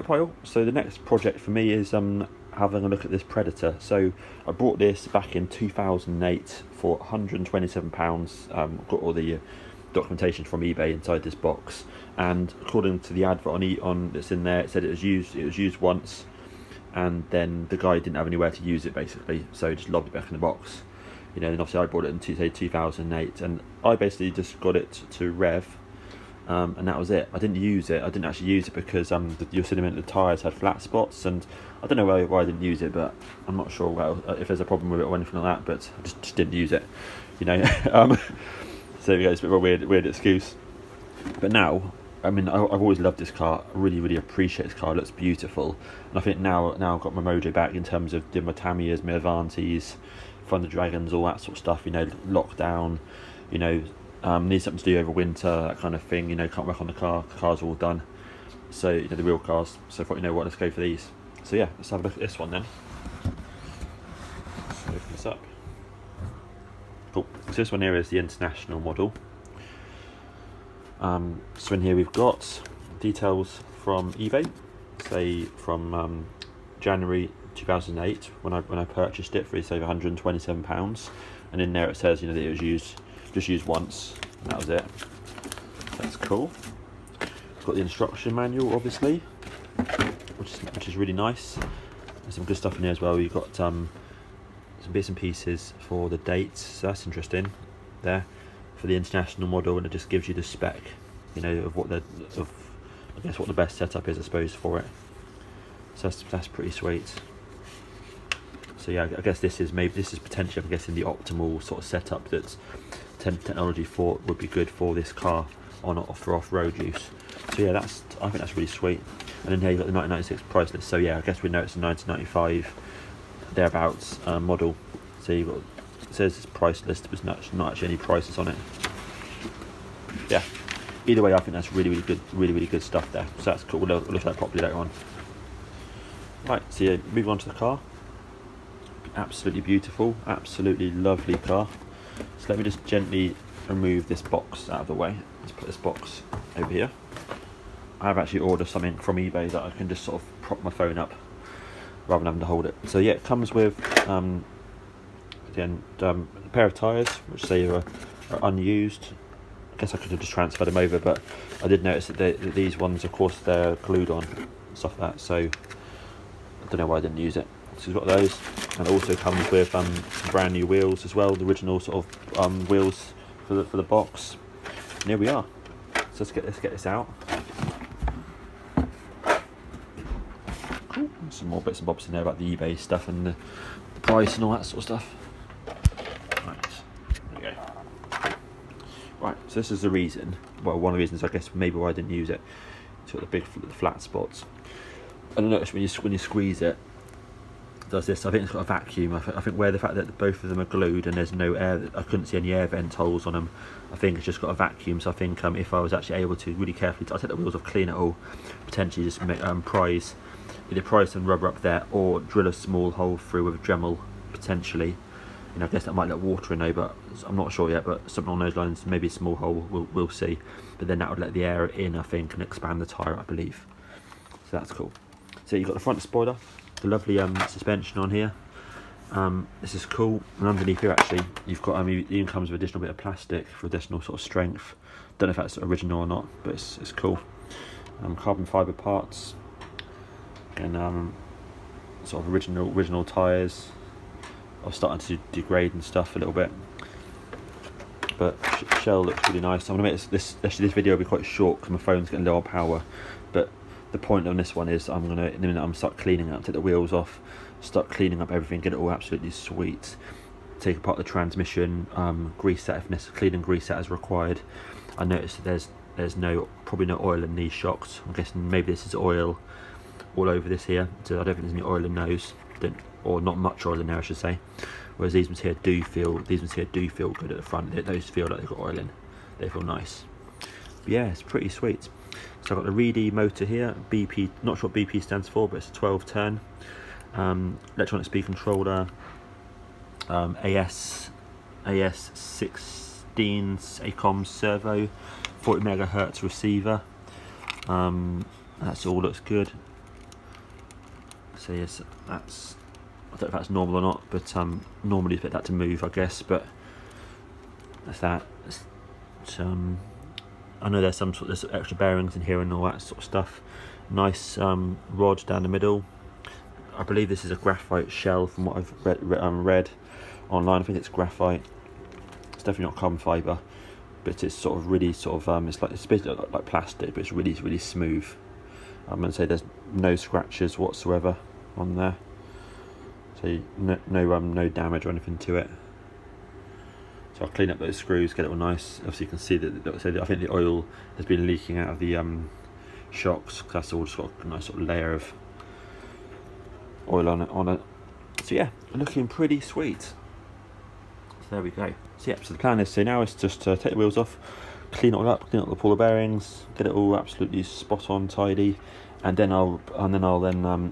pile. So the next project for me is having a look at this Predator. So I bought this back in 2008 for £127. Got all the documentation from eBay inside this box, and according to the advert on that's in there, it said it was used once, and then the guy didn't have anywhere to use it basically, so he just lobbed it back in the box. You know, and obviously I bought it in 2008, and I basically just got it to rev. And that was it. I didn't use it. I didn't actually use it because your the tyres had flat spots, and I don't know why I didn't use it, but I'm not sure if there's a problem with it or anything like that. But I just didn't use it, you know. So there we go. It's a bit of a weird excuse. But now, I mean, I've always loved this car. I really appreciate this car. It looks beautiful, and I think now I've got my mojo back in terms of doing my Tamiyas, my Avantis, Thunder Dragons, all that sort of stuff. You know, lockdown. You know. Need something to do over winter, that kind of thing. You know, can't work on the car. The car's all done. So you know, the real cars. So I thought, you know what, let's go for these. So yeah, let's have a look at this one then. Let's open this up. Cool. So this one here is the international model. So in here we've got details from eBay, say from January 2008 when I purchased it for say £127, and in there it says, you know, that it was just used once, and that was it. That's cool. Got the instruction manual, obviously, which is really nice. There's some good stuff in here as well. You've got some bits and pieces for the dates, so that's interesting there for the international model, and it just gives you the spec, you know, of what I guess what the best setup is, I suppose, for it. So that's pretty sweet. So yeah, I guess this is potentially, I'm guessing, the optimal sort of setup that technology for would be good for this car for off-road use. So yeah, I think that's really sweet. And then here you've got the 1996 price list. So yeah, I guess we know it's a 1995 thereabouts model. So it says it's price list, but there's not actually any prices on it. Yeah. Either way, I think that's really good stuff there. So that's cool. We'll look at that properly later on. Right. So yeah, moving on to the car. Absolutely beautiful, absolutely lovely car. So let me just gently remove this box out of the way. Let's put this box over here. I have actually ordered something from eBay that I can just sort of prop my phone up rather than having to hold it. So yeah, it comes with a pair of tyres which say are unused. I guess I could have just transferred them over, but I did notice that these ones, of course, they're glued on and stuff like that, so I don't know why I didn't use it. So we've got those, and it also comes with brand new wheels as well, the original sort of wheels for the box. And here we are. So let's get this out. Cool. Some more bits and bobs in there about the eBay stuff and the price and all that sort of stuff. Right, there we go. Right, so this is the reason. Well, one of the reasons, I guess, maybe why I didn't use it. It's got the big flat spots. And notice when you squeeze it, does this. I think it's got a vacuum. I think where the fact that both of them are glued and there's no air, I couldn't see any air vent holes on them. I think it's just got a vacuum. So I think if I was actually able to really carefully, I'll take the wheels off, clean it all, potentially just make, either prise some rubber up there or drill a small hole through with a Dremel potentially. You know, I guess that might let water in there, but I'm not sure yet. But something along those lines, maybe a small hole. We'll see. But then that would let the air in, I think, and expand the tyre, I believe. So that's cool. So you've got the front spoiler. The lovely suspension on here. This is cool. And underneath here, actually, you've got it even comes with additional bit of plastic for additional sort of strength. Don't know if that's original or not, but it's cool. Carbon fibre parts and sort of original tyres are starting to degrade and stuff a little bit. But shell looks really nice. I'm gonna make this video will be quite short because my phone's getting low on power. But the point on this one is in a minute I'm start cleaning up, take the wheels off, start cleaning up everything, get it all absolutely sweet. Take apart the transmission, grease that if necessary, clean and grease that as required. I noticed that there's probably no oil in these shocks. I'm guessing maybe this is oil all over this here. So I don't think there's any oil in those, or not much oil in there, I should say. Whereas these ones here do feel good at the front. Those feel like they've got oil in. They feel nice. But yeah, it's pretty sweet. So I've got the Reedy motor here, BP, not sure what BP stands for, but it's a 12 turn. Electronic speed controller, AS16 ACOM servo, 40 megahertz receiver. That's all looks good. So yes, that's, I don't know if that's normal or not, but normally you expect that to move, I guess, but that's that. I know there's there's extra bearings in here and all that sort of stuff. Nice rod down the middle. I believe this is a graphite shell from what I've read online. I think it's graphite. It's definitely not carbon fibre, but it's sort of really it's basically like plastic, but it's really smooth. I'm going to say there's no scratches whatsoever on there, so no damage or anything to it. So I'll clean up those screws, get it all nice. Obviously you can see that I think the oil has been leaking out of the shocks, because that's all just got a nice sort of layer of oil on it. So yeah, looking pretty sweet. So there we go. So yeah, so the plan is, so now is just to take the wheels off, clean it all up, clean up the puller bearings, get it all absolutely spot on, tidy, and then I'll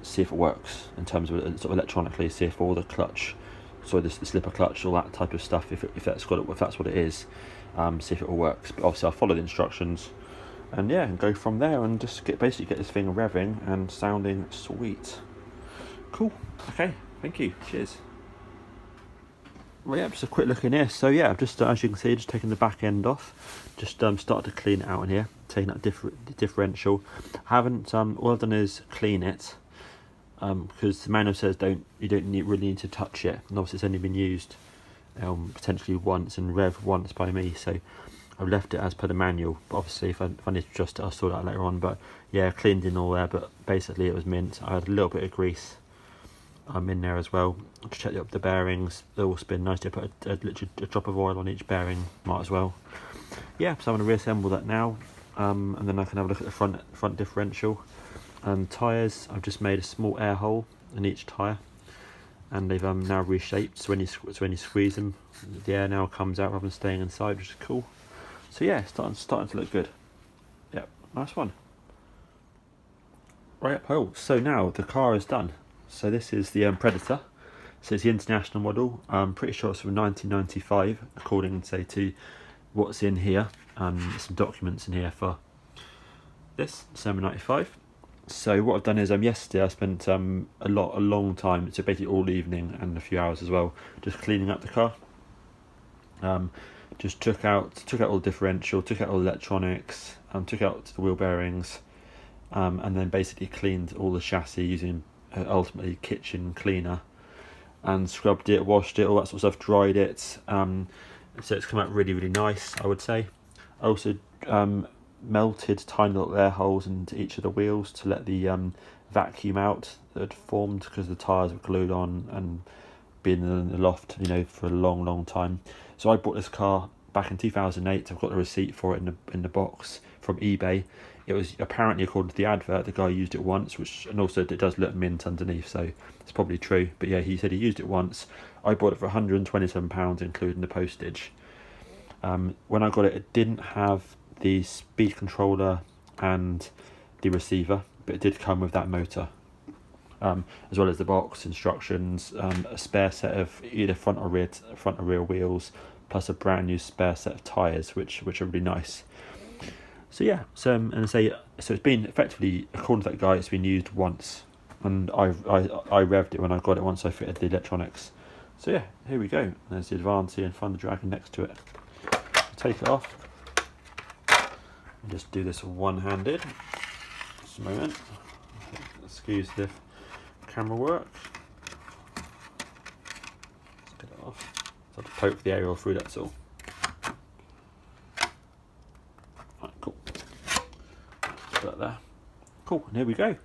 see if it works in terms of sort of electronically, see if all the clutch, so the slipper clutch, all that type of stuff, if that's what it is, see if it all works. But obviously I'll follow the instructions, and yeah, and go from there and just basically get this thing revving and sounding sweet. Cool. Okay. Thank you. Cheers. Well, yeah, just a quick look in here. So yeah, I've just, as you can see, just taken the back end off. Just started to clean it out in here, taking out the differential. I haven't. All I've done is clean it, because the manual says you don't really need to touch it. And obviously it's only been used potentially once and rev once by me, so I've left it as per the manual. But obviously if I need to adjust it, I'll sort it out later on. But yeah, cleaned in all there, but basically it was mint. I had a little bit of grease in there as well to check up the bearings. They all spin nicely. I put literally a drop of oil on each bearing, might as well. Yeah, so I'm going to reassemble that now, and then I can have a look at the front differential. Tyres, I've just made a small air hole in each tyre, and they've now reshaped, so when you squeeze them, the air now comes out rather than staying inside, which is cool. So yeah, starting to look good. Yep, nice one. Right up, oh, so now the car is done. So this is the Predator. So it's the international model. I'm pretty sure it's from 1995, according to what's in here. There's some documents in here for this, December 95. So what I've done is yesterday I spent a long time, so basically all evening and a few hours as well, just cleaning up the car. Just took out all the differential, took out all the electronics, took out the wheel bearings, and then basically cleaned all the chassis using ultimately kitchen cleaner, and scrubbed it, washed it, all that sort of stuff, dried it. So it's come out really nice, I would say. I also melted tiny little air holes into each of the wheels to let the vacuum out that had formed, because the tyres were glued on and been in the loft, for a long time. So I bought this car back in 2008. I've got the receipt for it in the box from eBay. It was apparently, according to the advert, the guy used it once, and also it does look mint underneath, so it's probably true. But yeah, he said he used it once. I bought it for £127, including the postage. When I got it, it didn't have the speed controller and the receiver, but it did come with that motor, as well as the box, instructions, a spare set of either front or rear wheels, plus a brand new spare set of tyres, which are really nice. So yeah, so it's been effectively, according to that guy, it's been used once, and I revved it when I got it once I fitted the electronics. So yeah, here we go. There's the Advanti and Thunder Dragon next to it. Take it off and just do this one-handed. Just a moment. Excuse the camera work. Let's get it off. So I have to poke the aerial through, that's all. Cool. Put that there. Cool, and here we go.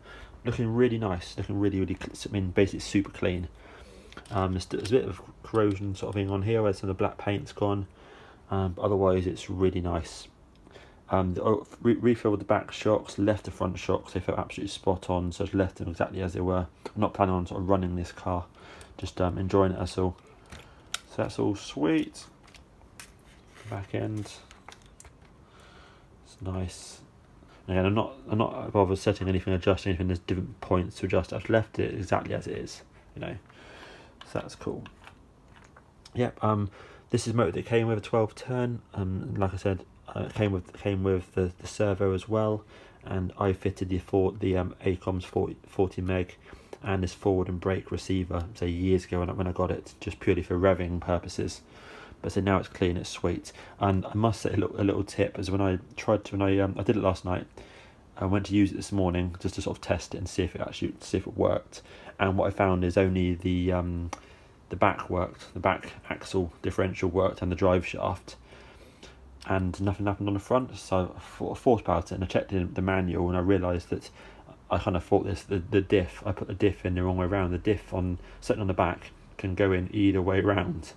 Looking really nice. Looking really basically super clean. There's a bit of corrosion sort of thing on here where some of the black paint's gone. But otherwise it's really nice. Refilled the back shocks, left the front shocks. They felt absolutely spot on, so I just left them exactly as they were. I'm not planning on sort of running this car, just enjoying it, that's all. So that's all sweet. Back end. Nice. Again, I'm not bothered setting anything, adjusting anything. There's different points to adjust. I've left it exactly as it is, So that's cool. Yep. This is a motor that came with a 12 turn. Like I said, it came with the servo as well, and I fitted the ACOM's 40 meg and this forward and brake receiver, say years ago when I got it, just purely for revving purposes. But so now it's clean, it's sweet. And I must say a little tip is when I did it last night. I went to use it this morning just to sort of test it and see if it worked. And what I found is only the back worked, the back axle differential worked, and the drive shaft, and nothing happened on the front. So I thought about it, and I checked in the manual, and I realised that I kind of thought the diff, I put the diff in the wrong way around. The diff sitting on the back can go in either way round.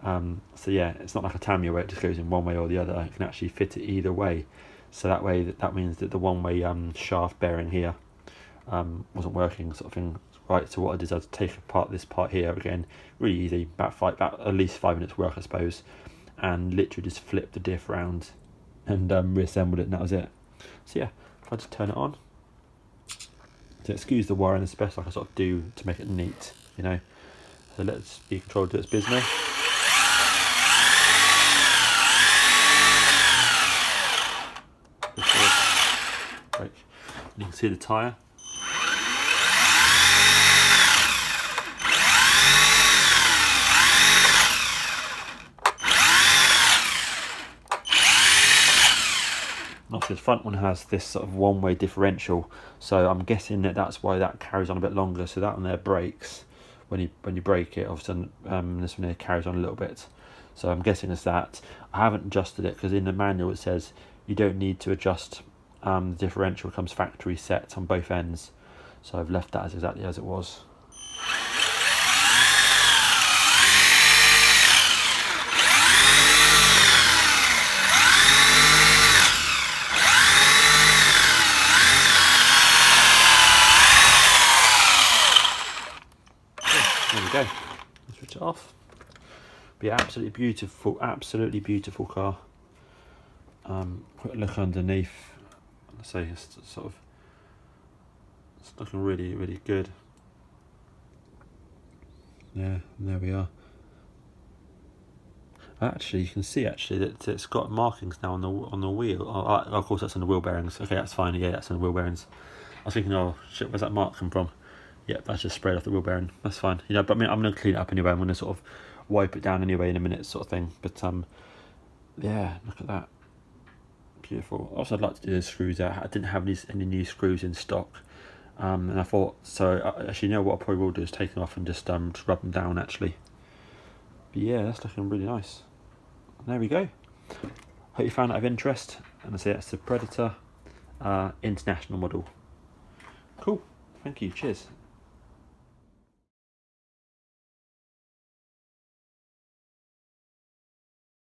So yeah, it's not like a Tamiya where it just goes in one way or the other. It can actually fit it either way. So that means that the one-way shaft bearing here wasn't working, sort of thing. Right, so what I did is I take apart this part here again, really easy, about at least 5 minutes work I suppose, and literally just flipped the diff round and reassembled it, and that was it. So yeah, if I just turn it on, so excuse the wiring, it's best like I sort of do to make it neat, you know. So let's be controlled to its business. Right. You can see the tyre. Obviously the front one has this sort of one-way differential, so I'm guessing that's why that carries on a bit longer. So that one there brakes when you brake it. Obviously this one here carries on a little bit, so I'm guessing it's that. I haven't adjusted it because in the manual it says you don't need to adjust. The differential comes factory set on both ends, so I've left that as exactly as it was. There we go. Switch it off. Be absolutely beautiful car. Quick look underneath. So it's looking really good. Yeah, there we are. Actually, you can see that it's got markings now on the wheel. Oh, of course, that's on the wheel bearings. Okay, that's fine. Yeah, that's on the wheel bearings. I was thinking, oh shit, where's that mark come from? Yep, that's just sprayed off the wheel bearing. That's fine. You know, but I mean, I'm going to clean it up anyway. I'm going to sort of wipe it down anyway in a minute, sort of thing. But yeah, look at that. Beautiful. Also, I'd like to do the screws out. I didn't have any new screws in stock, and I thought, so actually, you know what I probably will do is take them off and just rub them down actually. But yeah, that's looking really nice. There we go. Hope you found that of interest. And I say that's the Predator International model. Cool. Thank you. Cheers.